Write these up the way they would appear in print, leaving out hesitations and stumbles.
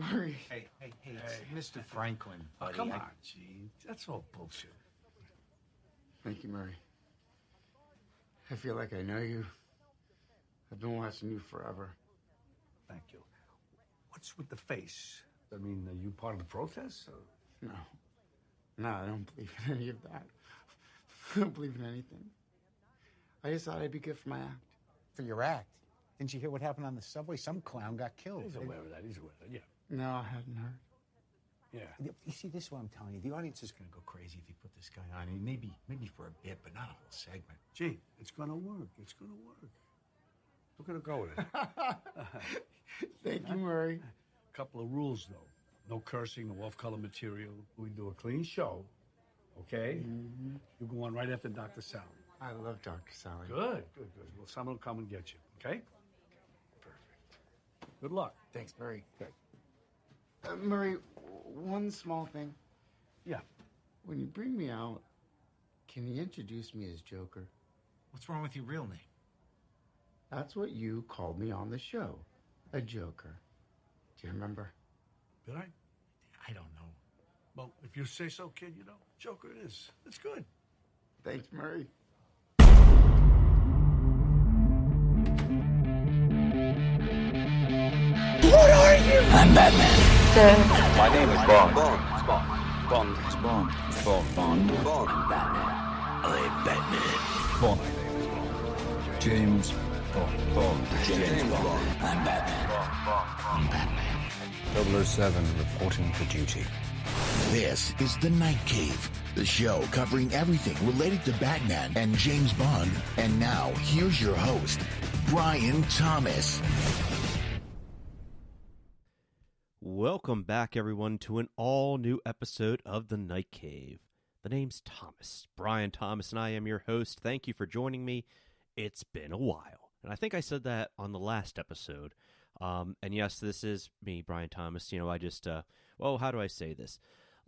Murray. Hey, it's Mr. Franklin. Buddy, come on, Gene. That's all bullshit. Thank you, Murray. I feel like I know you. I've been watching you forever. Thank you. What's with the face? I mean, are you part of the protest? Or? No, I don't believe in any of that. I don't believe in anything. I just thought I'd be good for my act. For your act. Didn't you hear what happened on the subway? Some clown got killed. He's aware of that. Yeah. No, I hadn't heard. Yeah. You see, this is what I'm telling you. The audience is going to go crazy if you put this guy on. I mean, maybe for a bit, but not a whole segment. Gene, it's going to work. It's going to work. We're going to go with it. Thank you, Murray. A couple of rules, though. No cursing, no off-color material. We do a clean show, okay? Mm-hmm. You go on right after Dr. Sally. I love Dr. Sally. Good. Well, someone will come and get you, okay? Perfect. Good luck. Thanks, Murray. Okay. Murray, one small thing. Yeah. When you bring me out, can you introduce me as Joker? What's wrong with your real name? That's what you called me on the show. A Joker. Do you remember? Did I? I don't know. Well, if you say so, kid, Joker it is. It's good. Thanks, Murray. What are you? I'm Batman. My name is Bond. Bond. It's Bond. I'm Batman. I'm Batman. Bond. My name is Bond. James Bond. James Bond. I'm Batman. I'm Batman. 007 reporting for duty. This is The Night Cave, the show covering everything related to Batman and James Bond. And now, here's your host, Brian Thomas. Welcome back, everyone, to an all-new episode of The Night Cave. The name's Thomas, Brian Thomas, and I am your host. Thank you for joining me. It's been a while. And I think I said that on the last episode. And yes, this is me, Brian Thomas. I just, how do I say this?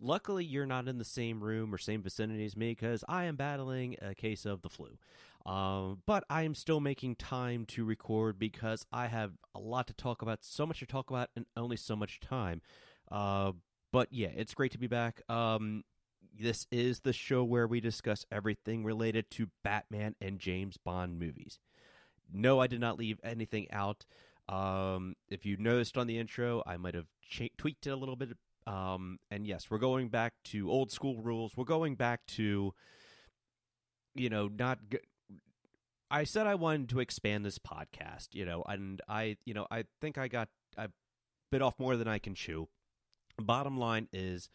Luckily, you're not in the same room or same vicinity as me because I am battling a case of the flu. But I am still making time to record because I have a lot to talk about, so much to talk about, and only so much time. But yeah, it's great to be back. This is the show where we discuss everything related to Batman and James Bond movies. No, I did not leave anything out. If you noticed on the intro, I might have tweaked it a little bit. And yes, we're going back to old school rules. We're going back to, I said I wanted to expand this podcast, and I think I bit off more than I can chew. Bottom line is,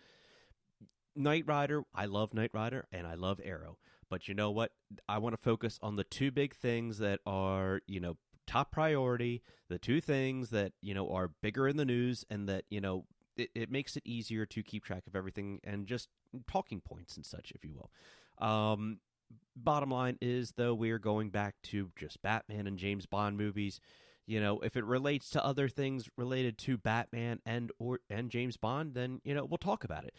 Knight Rider, I love Knight Rider, and I love Arrow. But you know what? I want to focus on the two big things that are, top priority, the two things that, are bigger in the news, and that, it makes it easier to keep track of everything and just talking points and such, if you will. Bottom line is, though, we're going back to just Batman and James Bond movies. If it relates to other things related to Batman and James Bond, then, we'll talk about it.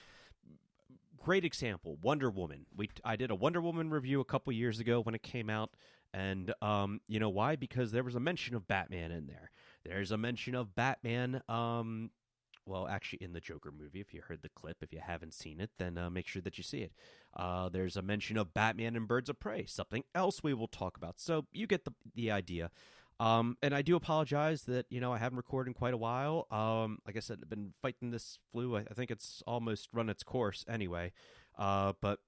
Great example, Wonder Woman. I did a Wonder Woman review a couple years ago when it came out, and you know why? Because there was a mention of Batman in there. There's a mention of Batman, actually in the Joker movie. If you heard the clip, if you haven't seen it, then make sure that you see it. There's a mention of Batman and Birds of Prey, something else we will talk about. So you get the idea. And I do apologize that, I haven't recorded in quite a while. Like I said, I've been fighting this flu. I think it's almost run its course anyway. But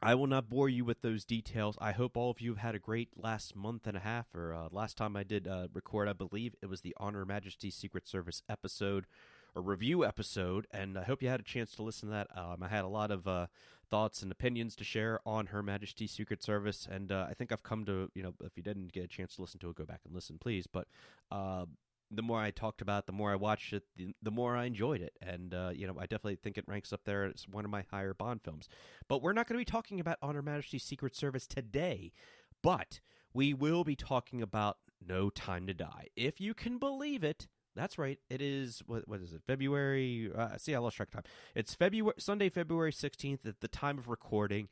I will not bore you with those details. I hope all of you have had a great last month and a half, or last time I did record, I believe it was the Honor Her Majesty's Secret Service episode, or review episode, and I hope you had a chance to listen to that. I had a lot of thoughts and opinions to share on Her Majesty's Secret Service, and I think I've come to, if you didn't get a chance to listen to it, go back and listen, please. But the more I talked about it, the more I watched it, the more I enjoyed it, and I definitely think it ranks up there as one of my higher Bond films. But we're not going to be talking about On Her Majesty's Secret Service today, but we will be talking about No Time to Die. If you can believe it, that's right. It is, what is it, February? I lost track of time. It's Sunday, February 16th at the time of recording.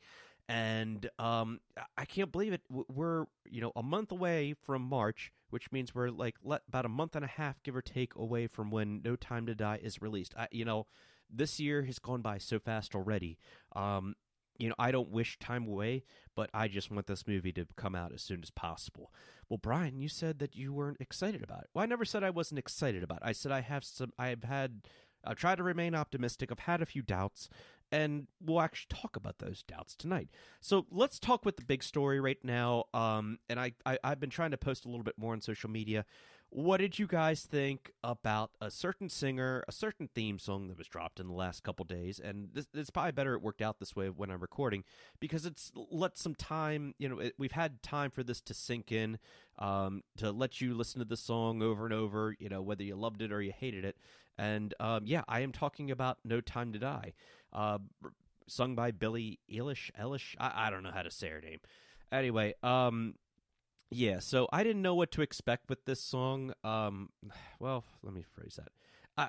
And I can't believe it. We're a month away from March, which means we're like about a month and a half, give or take, away from when No Time to Die is released. This year has gone by so fast already. I don't wish time away, but I just want this movie to come out as soon as possible. Well, Brian, you said that you weren't excited about it. Well, I never said I wasn't excited about it. I said I've tried to remain optimistic. I've had a few doubts, and we'll actually talk about those doubts tonight. So let's talk with the big story right now. And I've been trying to post a little bit more on social media. What did you guys think about a certain singer, a certain theme song that was dropped in the last couple days? And it's probably better it worked out this way when I'm recording, because it's let some time, we've had time for this to sink in, to let you listen to the song over and over, whether you loved it or you hated it. And I am talking about No Time to Die, sung by Billie Eilish. I don't know how to say her name. Anyway, yeah, so I didn't know what to expect with this song. Well, let me phrase that.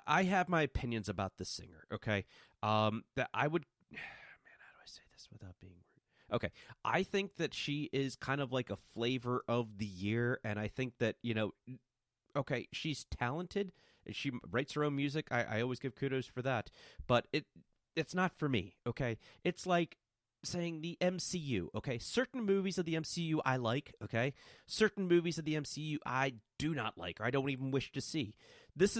I have my opinions about this singer, okay? That I would... Man, how do I say this without being rude? Okay, I think that she is kind of like a flavor of the year, and I think that, okay, she's talented. She writes her own music. I always give kudos for that. But it's not for me, okay? It's like saying the MCU, okay? Certain movies of the MCU I like, okay? Certain movies of the MCU I do not like, or I don't even wish to see. This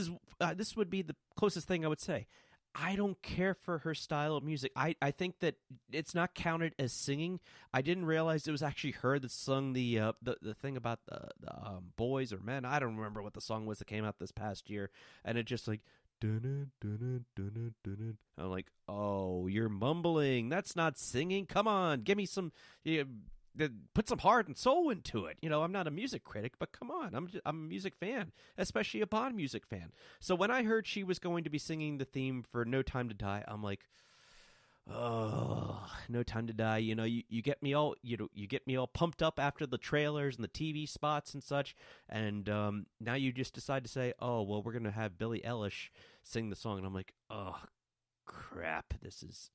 would be the closest thing I would say. I don't care for her style of music. I think that it's not counted as singing. I didn't realize it was actually her that sung the thing about the boys or men. I don't remember what the song was that came out this past year, and it just like... I'm like, oh, you're mumbling. That's not singing. Come on, give me some. Put some heart and soul into it. I'm not a music critic, but come on, I'm a music fan, especially a Bond music fan. So when I heard she was going to be singing the theme for No Time to Die, I'm like, oh, No Time to Die. You get me all, you get me all pumped up after the trailers and the TV spots and such. And now you just decide to say, oh, well, we're gonna have Billie Eilish sing the song, and I'm like, oh, crap, this is.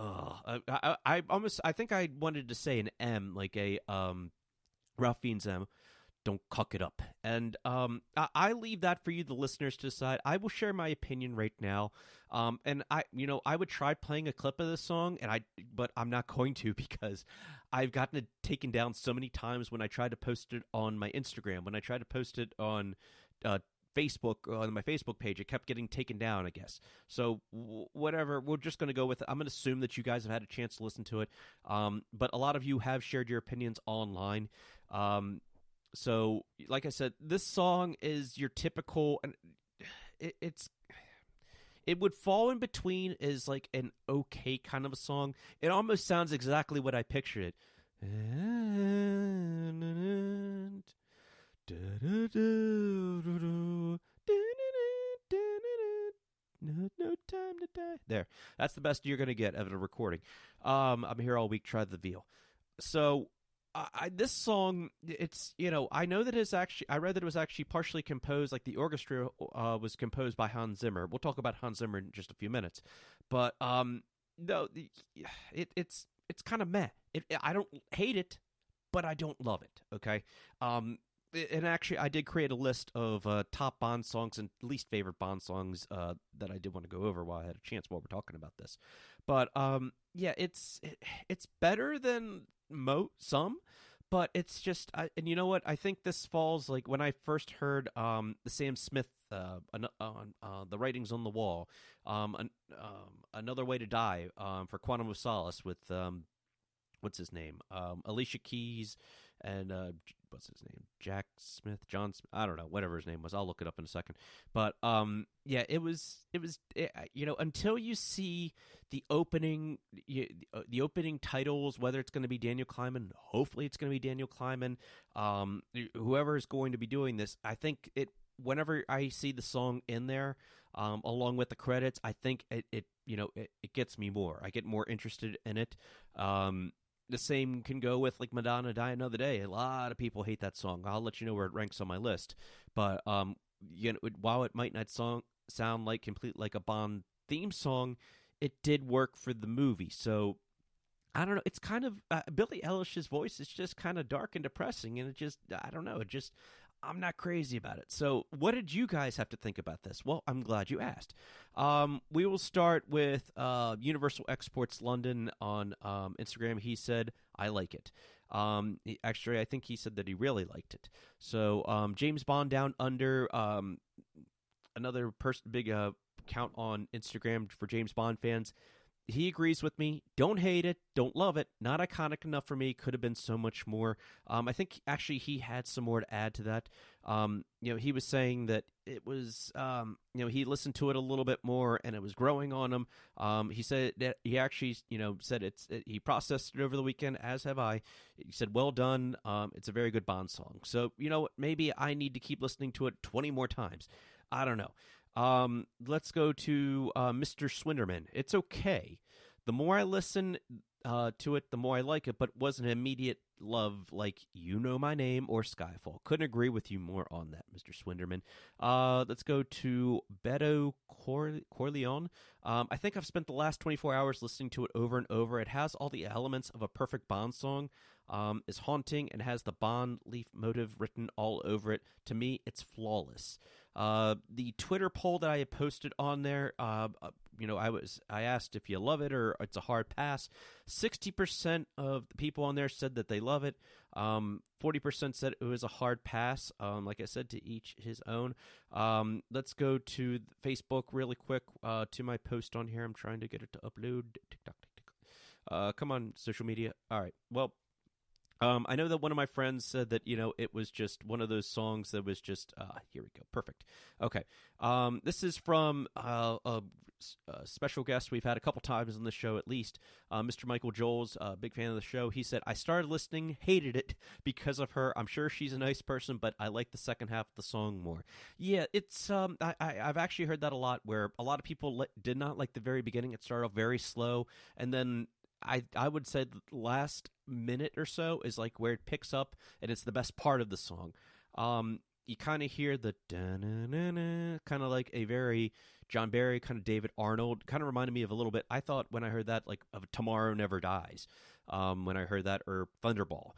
I think I wanted to say an M, like a Ralph Fiennes M. Don't cuck it up. And I leave that for you, the listeners, to decide. I will share my opinion right now. And I would try playing a clip of this song, but I'm not going to, because I've gotten it taken down so many times when I tried to post it on my Instagram, when I tried to post it on Facebook, on my Facebook page. It kept getting taken down, I guess. So whatever, we're just going to go with it. I'm going to assume that you guys have had a chance to listen to it. But a lot of you have shared your opinions online. So like I said, this song is your typical, and it would fall in between as like an okay kind of a song. It almost sounds exactly what I pictured it. No time to die. There. That's the best you're going to get out of a recording. I'm here all week, try the veal. So, this song, it's, I know that I read that it was actually partially composed, like the orchestra was composed by Hans Zimmer. We'll talk about Hans Zimmer in just a few minutes. But, no, it's kind of meh. I don't hate it, but I don't love it, okay? And actually, I did create a list of top Bond songs and least favorite Bond songs that I did want to go over while I had a chance while we're talking about this. But yeah, it's better than some, but it's just. And you know what? I think this falls like when I first heard the Sam Smith the Writings on the Wall, Another Way to Die for Quantum of Solace with what's his name, Alicia Keys and what's his name? Jack Smith, John Smith, I don't know, whatever his name was. I'll look it up in a second. But yeah, it was until you see the opening titles, whether it's going to be Daniel Kleinman, hopefully it's going to be Daniel Kleinman, whoever is going to be doing this, I think whenever I see the song in there, along with the credits, I think it gets me more. I get more interested in it. The same can go with like Madonna, Die Another Day. A lot of people hate that song. I'll let you know where it ranks on my list. But while it might not sound like complete like a Bond theme song, it did work for the movie. So I don't know. It's kind of Billie Eilish's voice is just kind of dark and depressing, and it just I don't know. It just I'm not crazy about it. So, what did you guys have to think about this? Well, I'm glad you asked. We will start with Universal Exports London on Instagram. He said, "I like it." Actually, I think he said that he really liked it. So, James Bond Down Under, another big account on Instagram for James Bond fans. He agrees with me. Don't hate it. Don't love it. Not iconic enough for me. Could have been so much more. I think actually he had some more to add to that. He was saying that it was, he listened to it a little bit more and it was growing on him. He said that he actually, said he processed it over the weekend, as have I. He said, well done. It's a very good Bond song. So, maybe I need to keep listening to it 20 more times. I don't know. Let's go to Mr. Swinderman. It's okay. The more I listen to it, the more I like it, but it wasn't an immediate love like You Know My Name or Skyfall. Couldn't agree with you more on that, Mr. Swinderman. Let's go to Beto Corleone. I think I've spent the last 24 hours listening to it over and over. It has all the elements of a perfect Bond song. Is haunting and has the Bond leaf motive written all over it. To me, it's flawless. The Twitter poll that I had posted on there, I asked if you love it or it's a hard pass. 60% of the people on there said that they love it. 40% said it was a hard pass. Like I said, to each his own. Let's go to Facebook really quick to my post on here. I'm trying to get it to upload. TikTok. Come on, social media. All right. Well, I know that one of my friends said that, it was just one of those songs that was just, here we go. Perfect. Okay. This is from a special guest we've had a couple times on the show at least, Mr. Michael Joels, a big fan of the show. He said, I started listening, hated it because of her. I'm sure she's a nice person, but I like the second half of the song more. Yeah, it's, I've actually heard that a lot where a lot of people did not like the very beginning. It started off very slow, and then I would say the last minute or so is like where it picks up, and it's the best part of the song. You kind of hear the da-na-na-na, kind of like a very John Barry, kind of David Arnold, kind of reminded me of a little bit. I thought when I heard that, like of Tomorrow Never Dies, when I heard that, or Thunderball.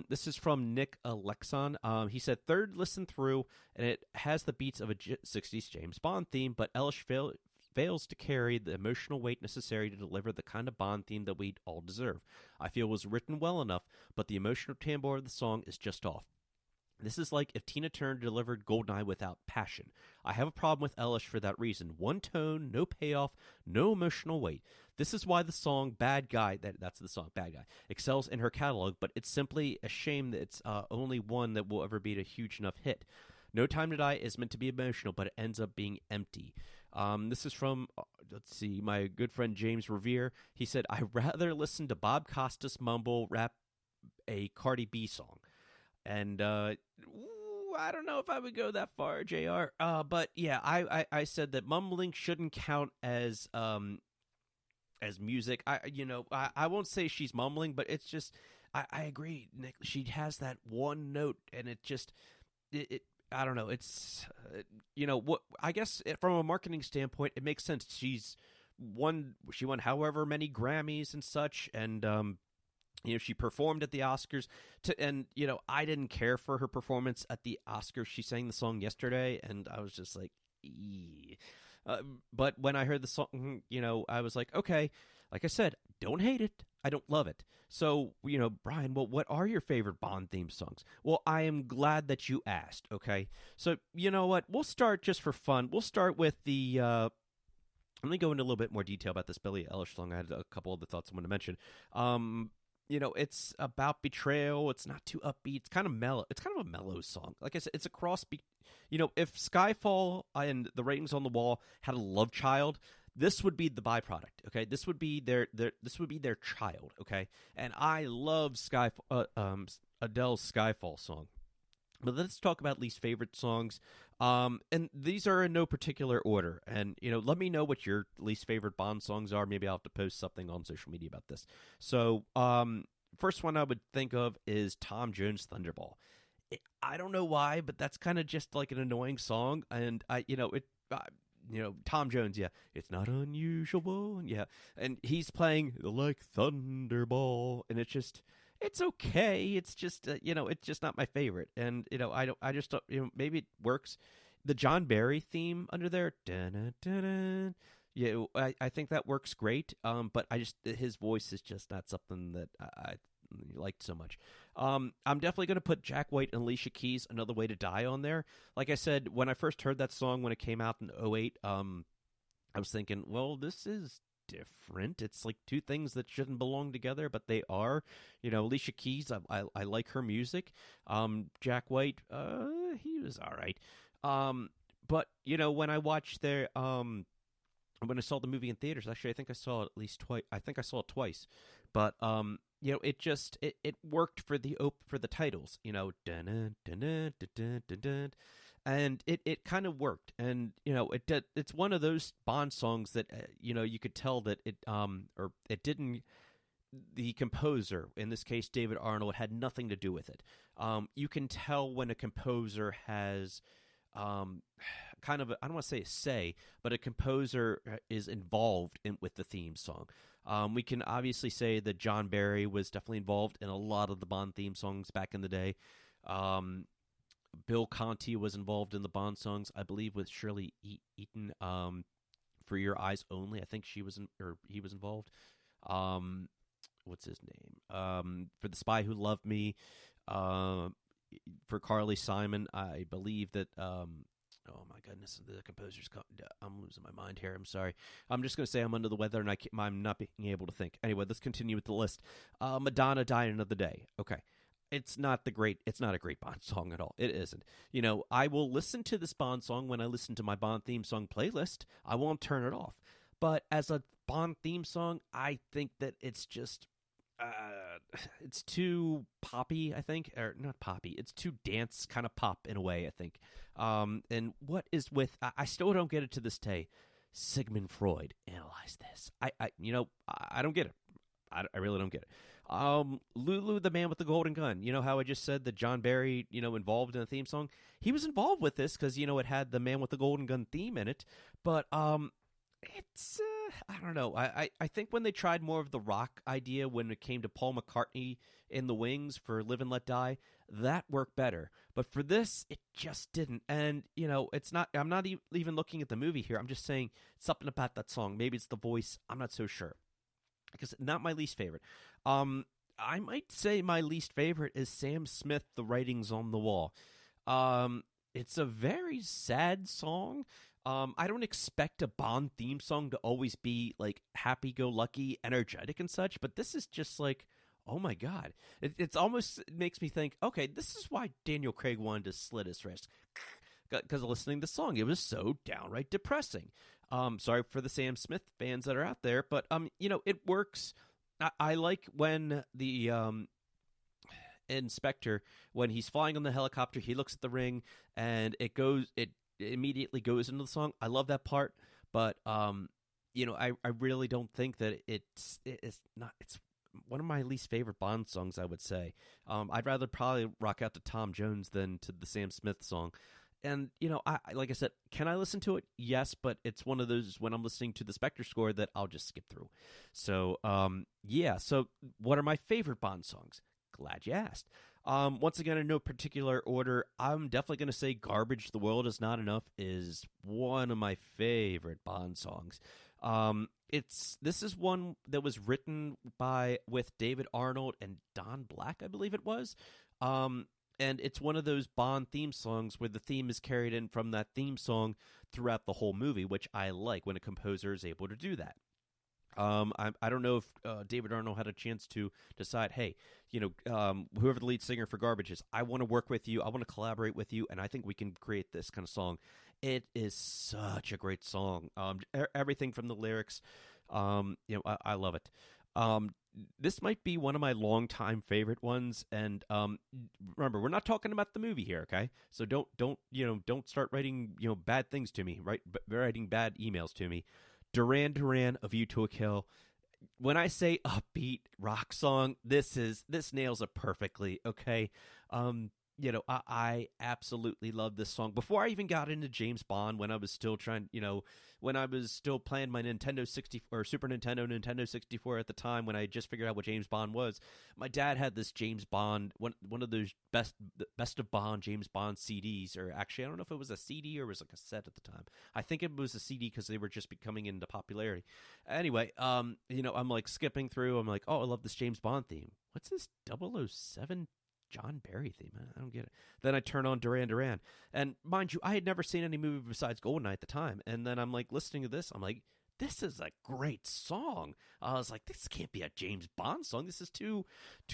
This is from Nick Alexon. He said, third listen through, and it has the beats of a 60s James Bond theme, but Eilish fails to carry the emotional weight necessary to deliver the kind of Bond theme that we all deserve. I feel it was written well enough, but the emotional timbre of the song is just off. This is like if Tina Turner delivered Goldeneye without passion. I have a problem with Eilish for that reason. One tone, no payoff, no emotional weight. This is why the song Bad Guy, that's the song, Bad Guy, excels in her catalog, but it's simply a shame that it's only one that will ever be a huge enough hit. No Time to Die is meant to be emotional, but it ends up being empty. This is from, let's see, my good friend James Revere. He said, I'd rather listen to Bob Costas mumble rap a Cardi B song. And I don't know if I would go that far, JR. But yeah, I said that mumbling shouldn't count as music. I won't say she's mumbling, but it's just, I agree, Nick. She has that one note, and it just, I don't know. It's, what I guess from a marketing standpoint, it makes sense. She won however many Grammys and such, and she performed at the Oscars. I didn't care for her performance at the Oscars. She sang the song yesterday, and I was just like, but when I heard the song, I was like, okay. Like I said, don't hate it. I don't love it. So, Brian, well, what are your favorite Bond theme songs? Well, I am glad that you asked, okay? So, you know what? We'll start just for fun. We'll start with the, let me go into a little bit more detail about this Billie Eilish song. I had a couple of the thoughts I want to mention. It's about betrayal. It's not too upbeat. It's kind of mellow. It's kind of a mellow song. Like I said, it's a cross. If Skyfall and The Ratings on the Wall had a love child, this would be the byproduct, okay? This would be their child, okay? And I love Adele's Skyfall song. But let's talk about least favorite songs. And these are in no particular order. And, let me know what your least favorite Bond songs are. Maybe I'll have to post something on social media about this. So, first one I would think of is Tom Jones' Thunderball. I don't know why, but that's kind of just like an annoying song. And, Tom Jones, yeah, it's not unusual, yeah, and he's playing like Thunderball, and it's okay. It's just it's just not my favorite, and I just don't, maybe it works. The John Barry theme under there, dun-dun-dun-dun, yeah, I think that works great. But his voice is just not something that I liked so much. I'm definitely going to put Jack White and Alicia Keys' Another Way to Die on there. Like I said, when I first heard that song when it came out in '08, I was thinking, well, this is different. It's like two things that shouldn't belong together, but they are. Alicia Keys, I like her music. Jack White, he was all right. But when I watched when I saw the movie in theaters, actually, I think I saw it at least twice. I think I saw it twice, but it worked for the titles, dun dun dun dun dun dun dun, and it kind of worked, and it's one of those Bond songs that you could tell that it didn't. The composer, in this case David Arnold, had nothing to do with it. You can tell when a composer has kind of I don't want to say a say, but a composer is involved with the theme song. We can obviously say that John Barry was definitely involved in a lot of the Bond theme songs back in the day. Bill Conti was involved in the Bond songs, I believe, with Shirley Eaton. For Your Eyes Only, I think he was involved. What's his name? For The Spy Who Loved Me. For Carly Simon, I believe that. Oh my goodness, the composer's. I'm losing my mind here. I'm sorry. I'm just going to say I'm under the weather and I'm not being able to think. Anyway, let's continue with the list. Madonna, Die Another Day. Okay, it's not a great Bond song at all. It isn't. I will listen to this Bond song when I listen to my Bond theme song playlist. I won't turn it off. But as a Bond theme song, I think that it's just. It's too poppy, I think, or not poppy. It's too dance kind of pop in a way, I think. And what is with? I still don't get it to this day. Sigmund Freud analyzed this. I don't get it. I really don't get it. Lulu, the Man with the Golden Gun. You know how I just said that John Barry, involved in the theme song. He was involved with this because it had the Man with the Golden Gun theme in it. But it's I don't know. I think when they tried more of the rock idea when it came to Paul McCartney in the Wings for Live and Let Die, that worked better. But for this, it just didn't. And it's not. I'm not even looking at the movie here. I'm just saying something about that song. Maybe it's the voice. I'm not so sure. Because not my least favorite. I might say my least favorite is Sam Smith, The Writings on the Wall. It's a very sad song. I don't expect a Bond theme song to always be like happy-go-lucky, energetic and such, but this is just like, oh my god. It makes me think, okay, this is why Daniel Craig wanted to slit his wrist. Because of listening to the song. It was so downright depressing. Sorry for the Sam Smith fans that are out there, but it works. I like when the inspector, when he's flying on the helicopter, he looks at the ring and it immediately goes into the song. I love that part, but I really don't think that it's one of my least favorite Bond songs, I would say. I'd rather probably rock out to Tom Jones than to the Sam Smith song. And, I like I said, can I listen to it? Yes, but it's one of those when I'm listening to the Spectre score that I'll just skip through. So, so what are my favorite Bond songs? Glad you asked. Once again, in no particular order, I'm definitely going to say Garbage, The World Is Not Enough is one of my favorite Bond songs. This is one that was written with David Arnold and Don Black, I believe it was. And it's one of those Bond theme songs where the theme is carried in from that theme song throughout the whole movie, which I like when a composer is able to do that. I don't know if David Arnold had a chance to decide, hey, whoever the lead singer for Garbage is, I want to work with you, I want to collaborate with you, and I think we can create this kind of song. It is such a great song. Everything from the lyrics, I love it. This might be one of my longtime favorite ones, and remember, we're not talking about the movie here, okay? So don't start writing bad things to me, right? Writing bad emails to me. Duran Duran, A View to a Kill. When I say upbeat rock song, this nails it perfectly, okay? I absolutely love this song. Before I even got into James Bond, when I was still when I was still playing my Nintendo 64 or Super Nintendo 64 at the time, when I just figured out what James Bond was, my dad had this James Bond, one of those best of Bond James Bond CDs, or actually I don't know if it was a CD or it was a cassette at the time. I think it was a CD because they were just becoming into popularity. Anyway, I'm like skipping through. I'm like, oh, I love this James Bond theme. What's this 007 John Barry theme? I don't get it. Then I turn on Duran Duran. And mind you, I had never seen any movie besides Goldeneye at the time. And then I'm like listening to this. I'm like, this is a great song. I was like, this can't be a James Bond song. This is too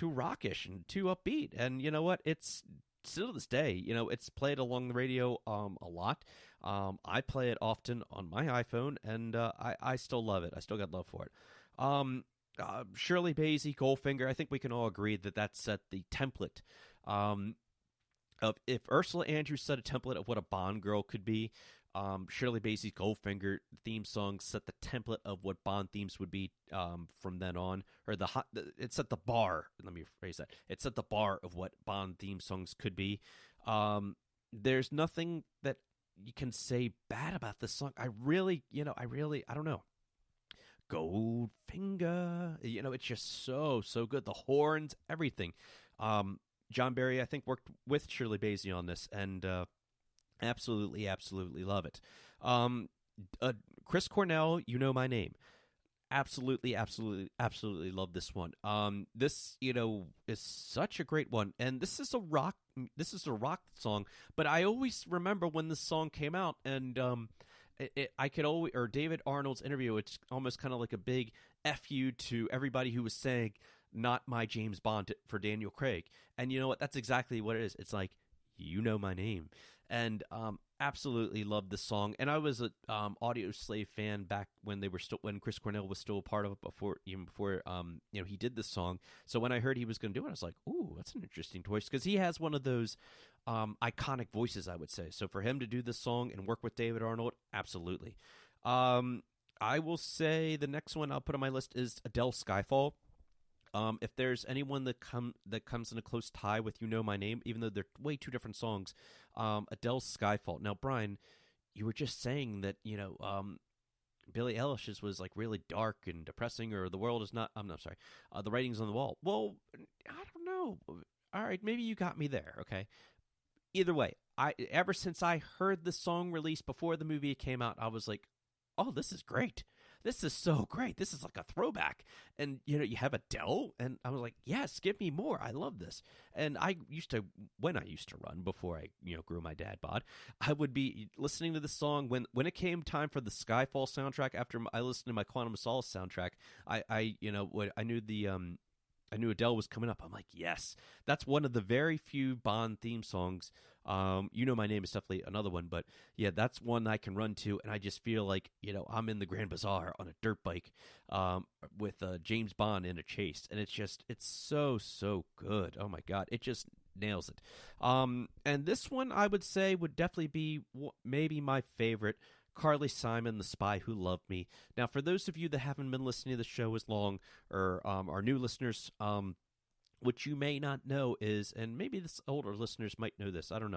rockish and too upbeat. And you know what? It's still to this day, it's played along the radio a lot. I play it often on my iPhone, and I still love it. I still got love for it. Shirley Bassey, Goldfinger, I think we can all agree that set the template of if Ursula Andrews set a template of what a Bond girl could be. Shirley Bassey's Goldfinger theme song set the template of what Bond themes would be from then on, or it set the bar. Let me rephrase that. It set the bar of what Bond theme songs could be. There's nothing that you can say bad about this song. I don't know. Goldfinger, it's just so good. The horns, everything. John Barry, I think, worked with Shirley Bassey on this, and absolutely love it. Chris Cornell, You Know My Name. Absolutely love this one. This is such a great one, and this is a rock song. But I always remember when this song came out, and I could always, or David Arnold's interview, it's almost kind of like a big F you to everybody who was saying, not my James Bond for Daniel Craig. And you know what? That's exactly what it is. It's like, you know my name. And absolutely love this song. And I was a Audio Slave fan back when when Chris Cornell was still a part of it, before he did this song. So when I heard he was going to do it, I was like, ooh, that's an interesting choice, because he has one of those iconic voices, I would say. So for him to do this song and work with David Arnold, absolutely. I will say the next one I'll put on my list is Adele's Skyfall. If there's anyone that comes in a close tie with You Know My Name, even though they're way two different songs, Adele's Skyfall. Now, Brian, you were just saying that, Billie Eilish's was like really dark and depressing, or the world is not, I'm not sorry, the writing's on the wall. Well, I don't know. All right, maybe you got me there, okay? Either way, ever since I heard the song released before the movie came out, I was like, oh, this is great. This is so great. This is like a throwback. And, you have Adele, and I was like, yes, give me more. I love this. And when I used to run, before I, grew my dad bod, I would be listening to this song when it came time for the Skyfall soundtrack. After I listened to my Quantum of Solace soundtrack, I knew Adele was coming up. I'm like, yes, that's one of the very few Bond theme songs. You Know My Name is definitely another one, but yeah, that's one I can run to, and I just feel like, I'm in the Grand Bazaar on a dirt bike with James Bond in a chase, and it's so good. Oh my God, it just nails it. And this one I would say would definitely be maybe my favorite. Carly Simon, The Spy Who Loved Me. Now, for those of you that haven't been listening to the show as long, or are new listeners, what you may not know is, and maybe this older listeners might know this, I don't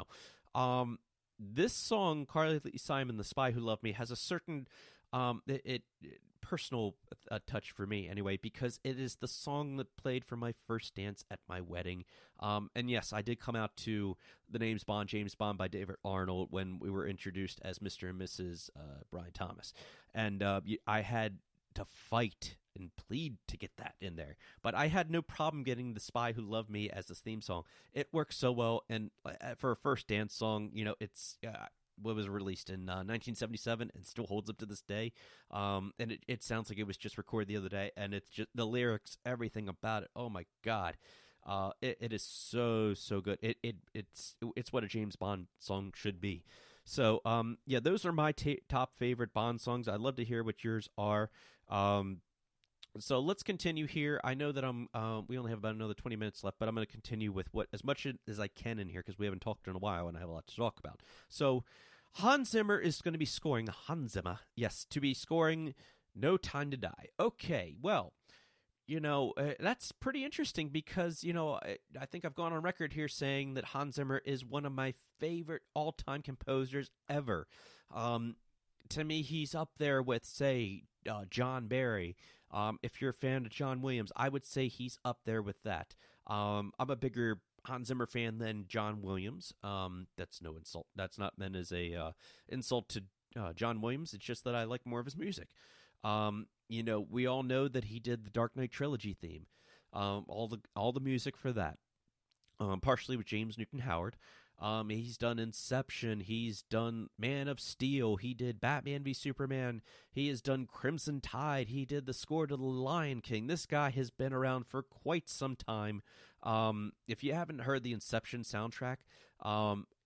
know. This song, Carly Simon, The Spy Who Loved Me, has a certain personal touch for me anyway, because it is the song that played for my first dance at my wedding. And yes, I did come out to the James Bond by David Arnold when we were introduced as Mr. and Mrs. Brian Thomas. And I had to fight and plead to get that in there. But I had no problem getting The Spy Who Loved Me as this theme song. It works so well, and for a first dance song, it's what was released in 1977 and still holds up to this day. And it sounds like it was just recorded the other day, and it's just the lyrics, everything about it. Oh my God. It is so good. It's what a James Bond song should be. So yeah, those are my top favorite Bond songs. I'd love to hear what yours are. So let's continue here. I know that we only have about another 20 minutes left, but I'm going to continue with as much as I can in here, because we haven't talked in a while and I have a lot to talk about. So Hans Zimmer is going to be scoring No Time to Die. Okay, well, that's pretty interesting because, I think I've gone on record here saying that Hans Zimmer is one of my favorite all-time composers ever. To me, he's up there with, say, John Barry. If you're a fan of John Williams, I would say he's up there with that. I'm a bigger Hans Zimmer fan than John Williams. That's no insult. That's not meant as a insult to John Williams. It's just that I like more of his music. We all know that he did the Dark Knight trilogy theme, all the music for that, partially with James Newton Howard. He's done Inception. He's done Man of Steel. He did Batman v Superman. He has done Crimson Tide. He did the score to The Lion King. This guy has been around for quite some time. If you haven't heard the Inception soundtrack,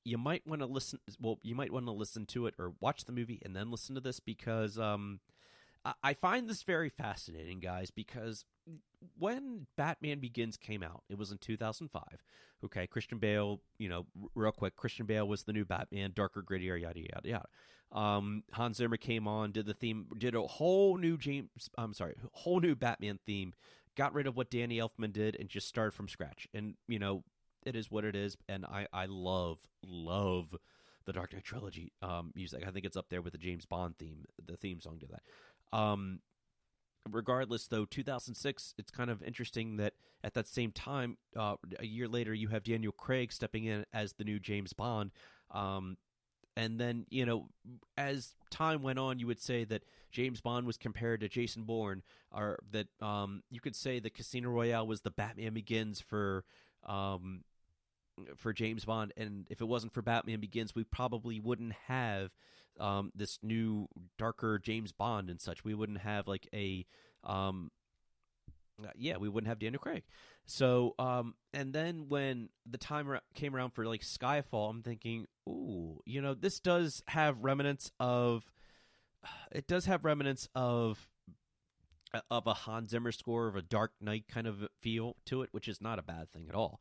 you might want to listen. Well, you might want to listen to it or watch the movie and then listen to this because I find this very fascinating, guys, because when Batman Begins came out, it was in 2005. Okay, Christian Bale, real quick, Christian Bale was the new Batman, darker, grittier, yada, yada, yada. Hans Zimmer came on, did the theme, did a whole new Batman theme, got rid of what Danny Elfman did, and just started from scratch. And, it is what it is, and I love the Dark Knight trilogy music. I think it's up there with the James Bond theme, the theme song to that. Regardless, though, 2006, it's kind of interesting that at that same time, a year later, you have Daniel Craig stepping in as the new James Bond. And then, as time went on, you would say that James Bond was compared to Jason Bourne, or that you could say that Casino Royale was the Batman Begins for James Bond. And if it wasn't for Batman Begins, we probably wouldn't have this new darker James Bond and such. We wouldn't have like we wouldn't have Daniel Craig. So, and then when the time came around for like Skyfall, I'm thinking, ooh, this does have remnants of a Hans Zimmer score, of a Dark Knight kind of feel to it, which is not a bad thing at all.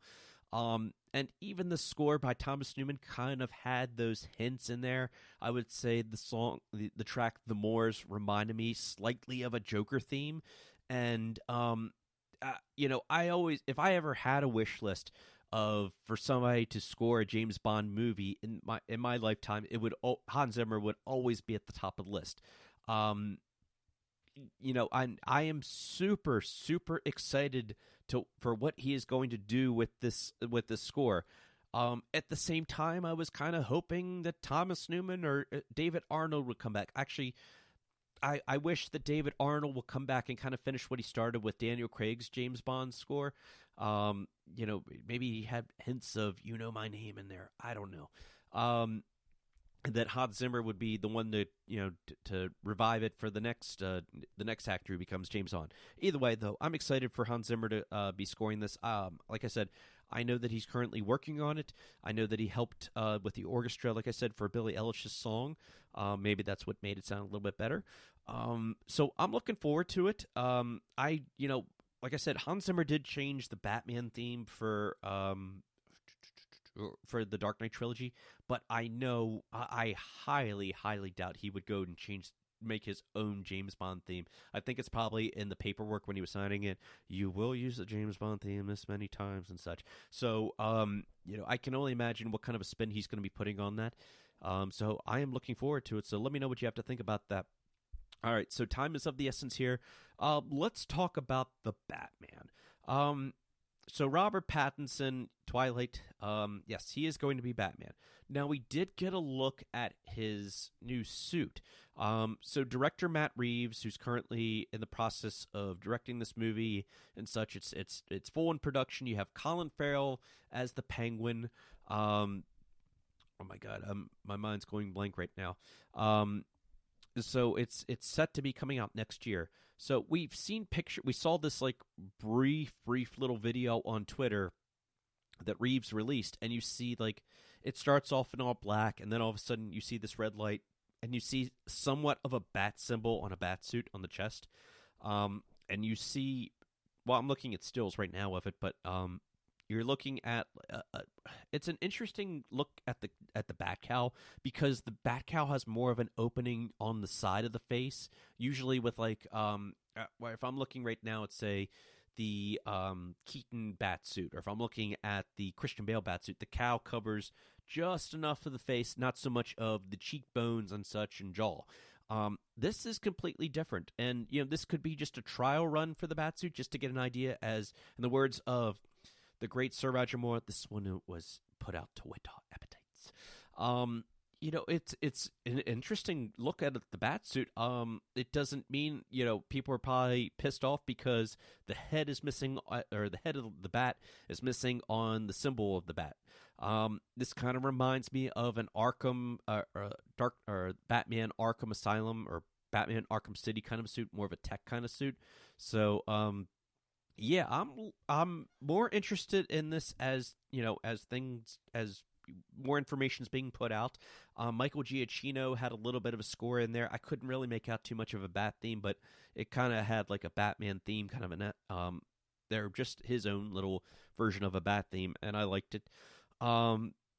And even the score by Thomas Newman kind of had those hints in there. I would say the song, the track "The Moors" reminded me slightly of a Joker theme. And, I always, if I ever had a wish list for somebody to score a James Bond movie in my lifetime, Hans Zimmer would always be at the top of the list. I am super, super excited for what he is going to do with this score. At the same time, I was kind of hoping that Thomas Newman or David Arnold would come back. Actually, I wish that David Arnold will come back and kind of finish what he started with Daniel Craig's James Bond score. Maybe he had hints of "You Know My Name" in there. I don't know. That Hans Zimmer would be the one to revive it for the next actor who becomes James Bond. Either way, though, I'm excited for Hans Zimmer to be scoring this. Like I said, I know that he's currently working on it. I know that he helped with the orchestra, like I said, for Billie Eilish's song. Maybe that's what made it sound a little bit better. So I'm looking forward to it. Like I said, Hans Zimmer did change the Batman theme for the Dark Knight trilogy, but I know I highly, highly doubt he would go and make his own James Bond theme. I think it's probably in the paperwork when he was signing it. You will use the James Bond theme this many times and such. So, I can only imagine what kind of a spin he's going to be putting on that. So I am looking forward to it. So let me know what you have to think about that. All right, so time is of the essence here. Let's talk about the Batman. So Robert Pattinson, Twilight, yes, he is going to be Batman. Now, we did get a look at his new suit. So director Matt Reeves, who's currently in the process of directing this movie and such, it's full in production. You have Colin Farrell as the Penguin. Oh my God, my mind's going blank right now. So it's set to be coming out next year. So we've seen we saw this like brief little video on Twitter that Reeves released, and you see like it starts off in all black, and then all of a sudden you see this red light, and you see somewhat of a bat symbol on a bat suit on the chest, and you see, well, I'm looking at stills right now of it, but you're looking at it's an interesting look at the bat cowl, because the bat cowl has more of an opening on the side of the face, usually with like if I'm looking right now at, say, the Keaton bat suit, or if I'm looking at the Christian Bale bat suit, the cowl covers just enough of the face, not so much of the cheekbones and such and jaw. This is completely different, and this could be just a trial run for the batsuit, just to get an idea. As in the words of the great Sir Roger Moore, this one was put out to whet our appetites. It's an interesting look at the batsuit. It doesn't mean people are probably pissed off because the head is missing, or the head of the bat is missing on the symbol of the bat. This kind of reminds me of an Arkham, Batman Arkham Asylum, or Batman Arkham City kind of suit, more of a tech kind of suit. So, yeah, I'm more interested in this as as more information is being put out. Michael Giacchino had a little bit of a score in there. I couldn't really make out too much of a bat theme, but it kind of had like a Batman theme, kind of they're just his own little version of a bat theme, and I liked it.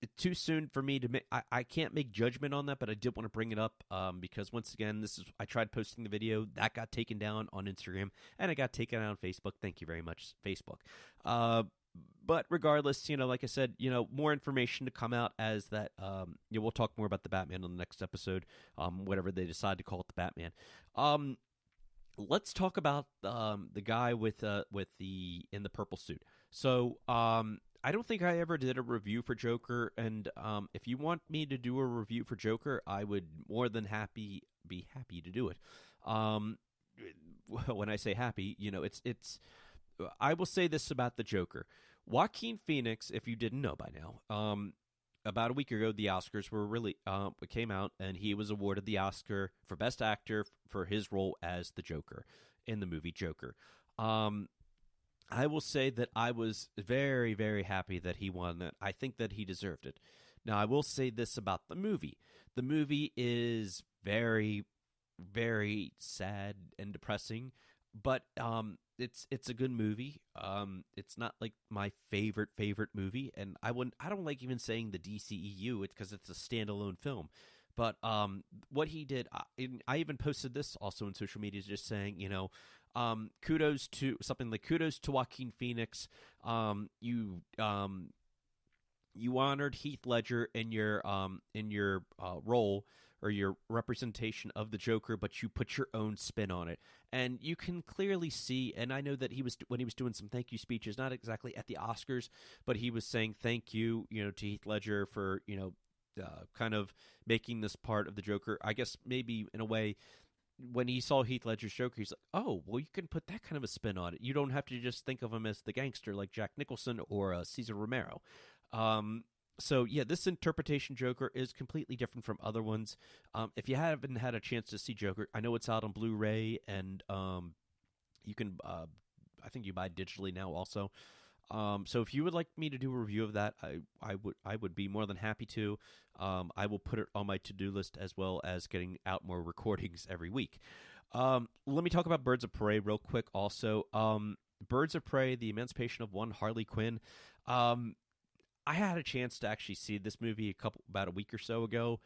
It's too soon for me to make. I can't make judgment on that, but I did want to bring it up because once again, I tried posting the video that got taken down on Instagram, and it got taken down on Facebook. Thank you very much, Facebook. But regardless, like I said, more information to come out as that. We'll talk more about the Batman on the next episode, whatever they decide to call it, the Batman. Let's talk about the guy in the purple suit. So, I don't think I ever did a review for Joker, and if you want me to do a review for Joker, I would more than be happy to do it. When I say happy, it's. I will say this about the Joker. Joaquin Phoenix, if you didn't know by now, about a week ago, the Oscars came out, and he was awarded the Oscar for Best Actor for his role as the Joker in the movie Joker. I will say that I was very, very happy that he won that. I think that he deserved it. Now, I will say this about the movie. The movie is very, very sad and depressing, but it's a good movie. It's not like my favorite movie, and I don't like even saying the DCEU because it's a standalone film. But what he did, I even posted this also on social media, just saying, kudos to Joaquin Phoenix. You honored Heath Ledger in your role, or your representation of the Joker, but you put your own spin on it. And you can clearly see, and I know that when he was doing some thank you speeches, not exactly at the Oscars, but he was saying thank you, to Heath Ledger for, kind of making this part of the Joker. I guess maybe in a way, when he saw Heath Ledger's Joker, he's like, oh, well, you can put that kind of a spin on it. You don't have to just think of him as the gangster like Jack Nicholson or Cesar Romero. So, yeah, this interpretation Joker is completely different from other ones. If you haven't had a chance to see Joker, I know it's out on Blu-ray, and you can, I think you buy it digitally now also. So if you would like me to do a review of that, I would be more than happy to. I will put it on my to-do list, as well as getting out more recordings every week. Let me talk about Birds of Prey real quick also. Birds of Prey, The Emancipation of One Harley Quinn. I had a chance to actually see this movie about a week or so ago.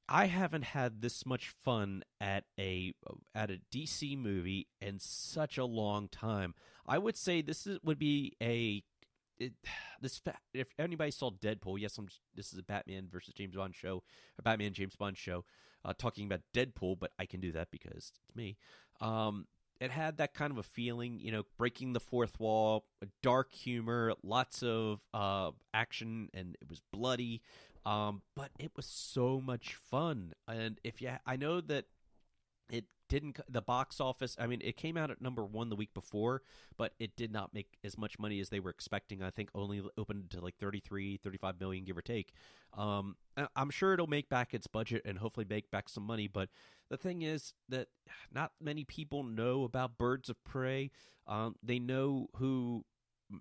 I haven't had this much fun at a DC movie in such a long time. I would say would be if anybody saw Deadpool, yes, this is a Batman versus James Bond show, a Batman James Bond show, talking about Deadpool, but I can do that because it's me. It had that kind of a feeling, breaking the fourth wall, dark humor, lots of action, and it was bloody. But it was so much fun. And I know that it didn't, the box office, I mean, it came out at number 1 the week before, but it did not make as much money as they were expecting. I think only opened to like 35 million, give or take. I'm sure it'll make back its budget and hopefully make back some money, but the thing is that not many people know about Birds of Prey. They know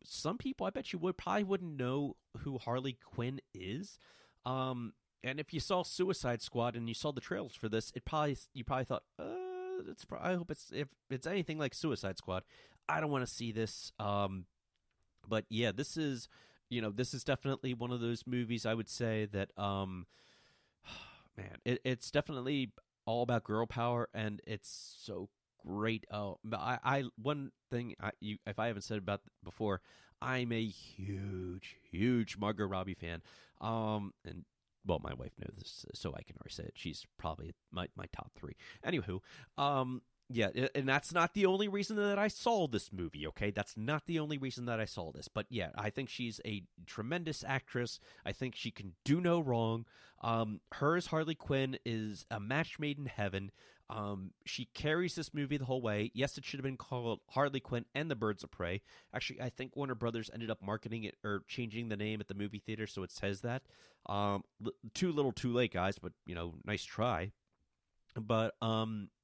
some people, I bet you probably wouldn't know who Harley Quinn is. And if you saw Suicide Squad and you saw the trailers for this, you probably thought, I hope if it's anything like Suicide Squad, I don't want to see this. But yeah, this is definitely one of those movies I would say that man, it's definitely all about girl power, and it's so great. Oh, I one thing if I haven't said about before, I'm a huge Margot Robbie fan. And well, my wife knows this, so I can already say it. She's probably my top three. Anywho, yeah, and that's not the only reason that I saw this movie, okay? That's not the only reason that I saw this. But yeah, I think she's a tremendous actress. I think she can do no wrong. Her as Harley Quinn is a match made in heaven. She carries this movie the whole way. Yes, it should have been called Harley Quinn and the Birds of Prey. Actually, I think Warner Brothers ended up marketing it or changing the name at the movie theater so it says that. Too little too late, guys, but, nice try. But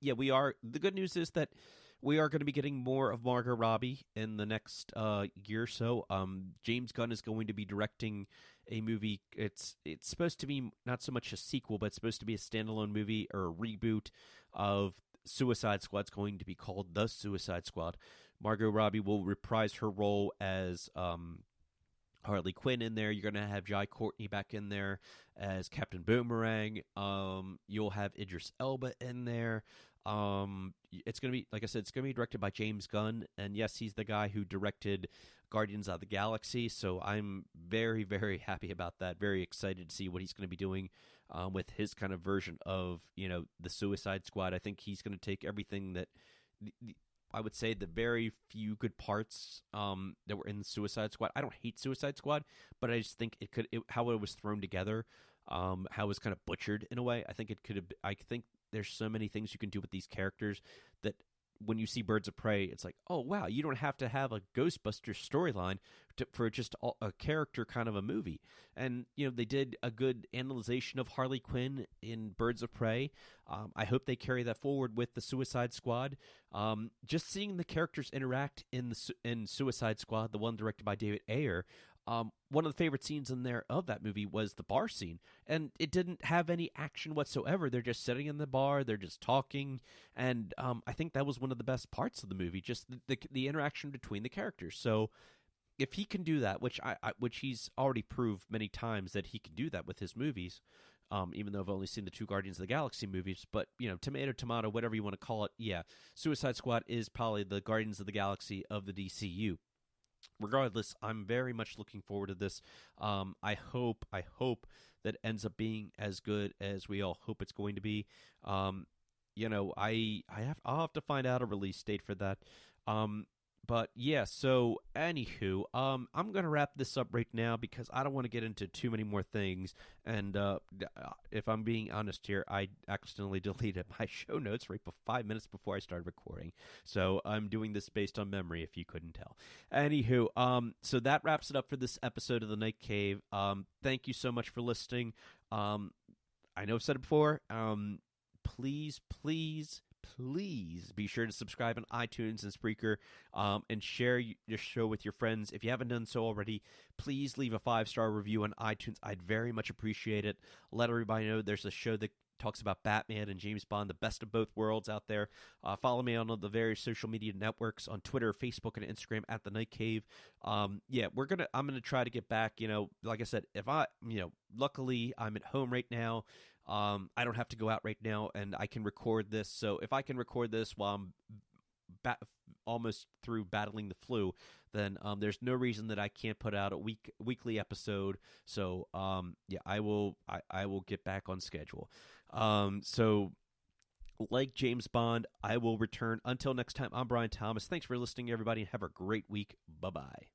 yeah, the good news is that we are going to be getting more of Margot Robbie in the next year or so. James Gunn is going to be directing a movie. It's supposed to be not so much a sequel, but it's supposed to be a standalone movie or a reboot of Suicide Squad. It's going to be called The Suicide Squad. Margot Robbie will reprise her role as Harley Quinn in there. You're going to have Jai Courtney back in there as Captain Boomerang. You'll have Idris Elba in there. It's going to be, like I said, it's going to be directed by James Gunn. And yes, he's the guy who directed Guardians of the Galaxy. So I'm very, very happy about that. Very excited to see what he's going to be doing with his kind of version of, the Suicide Squad. I think he's going to take everything that I would say the very few good parts that were in the Suicide Squad. I don't hate Suicide Squad, but I just think how it was thrown together, how it was kind of butchered in a way. I think it could have. I think there's so many things you can do with these characters that when you see Birds of Prey, it's like, oh wow, you don't have to have a Ghostbusters storyline for just a character kind of a movie. And they did a good analyzation of Harley Quinn in Birds of Prey. I hope they carry that forward with the Suicide Squad. Just seeing the characters interact in Suicide Squad, the one directed by David Ayer. One of the favorite scenes in there of that movie was the bar scene, and it didn't have any action whatsoever. They're just sitting in the bar, they're just talking, and I think that was one of the best parts of the movie, just the interaction between the characters. So if he can do that, which he's already proved many times that he can do that with his movies, even though I've only seen the 2 Guardians of the Galaxy movies, but tomato, whatever you want to call it, yeah, Suicide Squad is probably the Guardians of the Galaxy of the DCU. Regardless, I'm very much looking forward to this. I hope that it ends up being as good as we all hope it's going to be. I'll have to find out a release date for that. But yeah, so anywho, I'm going to wrap this up right now because I don't want to get into too many more things. And if I'm being honest here, I accidentally deleted my show notes right 5 minutes before I started recording. So I'm doing this based on memory, if you couldn't tell. Anywho, so that wraps it up for this episode of The Night Cave. Thank you so much for listening. I know I've said it before. Please be sure to subscribe on iTunes and Spreaker, and share your show with your friends. If you haven't done so already, please leave a 5-star review on iTunes. I'd very much appreciate it. Let everybody know there's a show that talks about Batman and James Bond, the best of both worlds out there. Follow me on all the various social media networks on Twitter, Facebook, and Instagram at The Night Cave. I'm gonna try to get back. Like I said, luckily I'm at home right now. I don't have to go out right now, and I can record this. So if I can record this while I'm almost through battling the flu, then there's no reason that I can't put out a weekly episode. So I will get back on schedule. So like James Bond, I will return. Until next time, I'm Brian Thomas. Thanks for listening, everybody, and have a great week. Bye-bye.